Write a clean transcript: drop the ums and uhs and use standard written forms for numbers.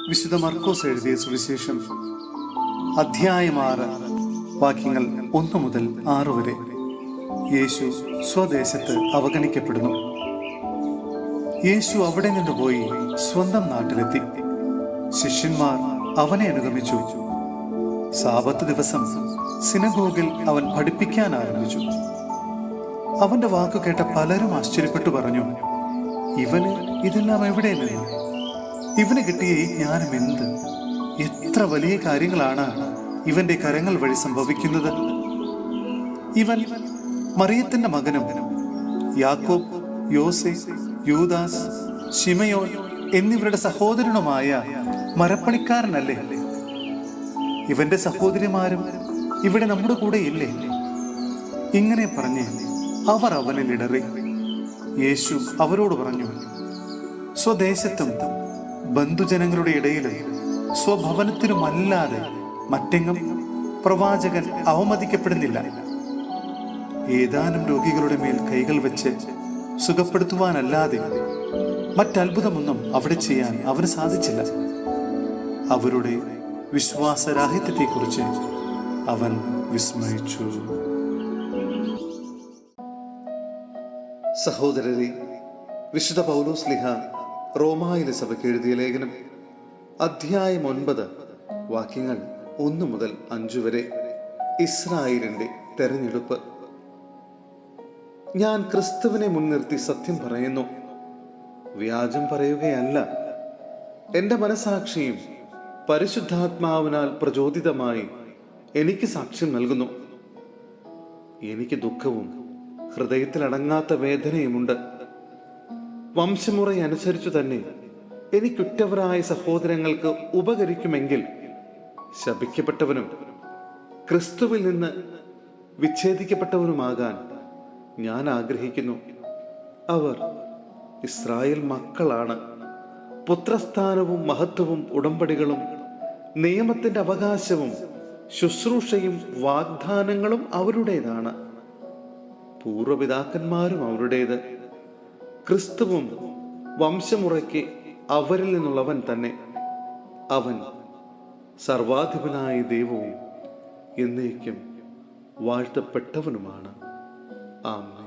വിശുദ്ധ മർക്കോസ് എഴുതിയ സുവിശേഷം അധ്യായം 6 വാക്യങ്ങൾ 1 മുതൽ 6 വരെ. യേശു സ്വദേശത്ത് അവഗണിക്കപ്പെടുന്നു. യേശു അവിടെ നിന്ന് പോയി സ്വന്തം നാട്ടിലെത്തി. ശിഷ്യന്മാർ അവനെ അനുഗമിച്ചു. സാബത്ത് ദിവസം സിനഗോഗിൽ അവൻ പഠിപ്പിക്കാൻ ആരംഭിച്ചു. അവന്റെ വാക്കു കേട്ട പലരും ആശ്ചര്യപ്പെട്ടു പറഞ്ഞു, ഇവന് ഇതെല്ലാം എവിടെ നിന്ന്? ഇവന് കിട്ടിയ ഈ ജ്ഞാനം എന്ത്? എത്ര വലിയ കാര്യങ്ങളാണ് ഇവന്റെ കരങ്ങൾ വഴി സംഭവിക്കുന്നത്. ഇവൻ മറിയത്തിന്റെ മകനും യാക്കോബ്, യോസെ, യൂദാസ്, ശിമയോൻ എന്നിവരുടെ സഹോദരനുമായ മരപ്പണിക്കാരനല്ലേ? ഇവന്റെ സഹോദരിമാരും ഇവിടെ നമ്മുടെ കൂടെ ഇല്ലേ? ഇങ്ങനെ പറഞ്ഞ് അവർ അവനിൽ ഇടറി. യേശു അവരോട് പറഞ്ഞു, സ്വദേശത്തും ബന്ധുജനങ്ങളുടെ ഇടയിലും സ്വഭവനത്തിലുമല്ലാതെ മറ്റെങ്ങും പ്രവാചകൻ അവമതിക്കപ്പെടുന്നില്ല. ഏതാനും രോഗികളുടെ മേൽ കൈകൾ വെച്ച് സുഖപ്പെടുത്തുവാനല്ലാതെ മറ്റത്ഭുതമൊന്നും അവിടെ ചെയ്യാൻ അവന് സാധിച്ചില്ല. അവരുടെ വിശ്വാസരാഹിത്യത്തെക്കുറിച്ച് അവൻ വിസ്മയിച്ചു. സഹോദരരെ, വിശുദ്ധ പൗലോസ് സ്ലീഹ റോമായിലെ സഭയ്ക്ക് എഴുതിയ ലേഖനം അധ്യായം 9 വാക്യങ്ങൾ 1 മുതൽ 5 വരെ. ഇസ്രായേലിന്റെ തെരഞ്ഞെടുപ്പ്. ഞാൻ ക്രിസ്തുവിനെ മുൻനിർത്തി സത്യം പറയുന്നു, വ്യാജം പറയുകയല്ല. എൻ്റെ മനസാക്ഷിയും പരിശുദ്ധാത്മാവിനാൽ പ്രചോദിതമായി എനിക്ക് സാക്ഷ്യം നൽകുന്നു. എനിക്ക് ദുഃഖവും ഹൃദയത്തിലടങ്ങാത്ത വേദനയുമുണ്ട്. വംശമുറയനുസരിച്ചു തന്നെ എനിക്കുറ്റവരായ സഹോദരങ്ങൾക്ക് ഉപകരിക്കുമെങ്കിൽ ശപിക്കപ്പെട്ടവനും ക്രിസ്തുവിൽ നിന്ന് വിച്ഛേദിക്കപ്പെട്ടവനുമാകാൻ ഞാൻ ആഗ്രഹിക്കുന്നു. അവർ ഇസ്രായേൽ മക്കളാണ്. പുത്രസ്ഥാനവും മഹത്വവും ഉടമ്പടികളും നിയമത്തിന്റെ അവകാശവും ശുശ്രൂഷയും വാഗ്ദാനങ്ങളും അവരുടേതാണ്. പൂർവപിതാക്കന്മാരും അവരുടേത്. ക്രിസ്തുവും വംശമുറയ്ക്ക് അവരിൽ നിന്നുള്ളവൻ തന്നെ. അവൻ സർവാധിപനായ ദൈവവും എന്നേക്കും വാഴ്ത്തപ്പെട്ടവനുമാണ്. ആമേൻ.